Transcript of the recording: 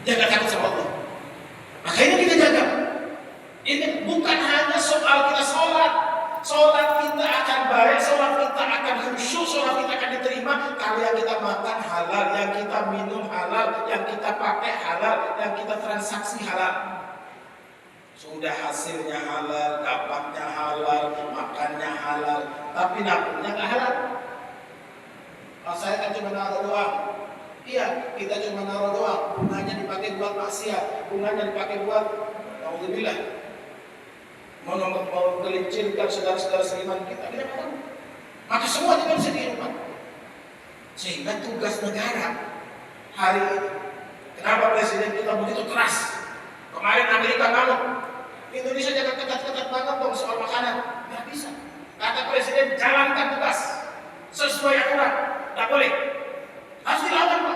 Jaga takut sama Allah. Makanya kita jaga. Ini bukan hanya soal kita sholat. Sholat kita akan baik, sholat kita akan khusyuk, sholat kita akan diterima kalau yang kita makan halal, yang kita minum halal, yang kita pakai halal, yang kita transaksi halal. Sudah hasilnya halal, dapatnya halal, makannya halal, tapi dapurnya nggak halal. Kalau saya kan cuma naruh doang. Iya, kita cuma naruh doang. Bunganya dipakai buat maksiat, bunganya dipakai buat alhamdulillah mau gelincirkan saudara-saudara seiman kita. Maka semua itu bisa diubah. Sehingga tugas negara hari ini, kenapa presiden kita begitu keras? Kemarin Amerika ngamuk, Indonesia jaga ketat-ketat banget dong soal makanan. Nggak bisa. Kata presiden, jalankan tugas sesuai aturan. Nggak boleh. Harus dilawan Pak.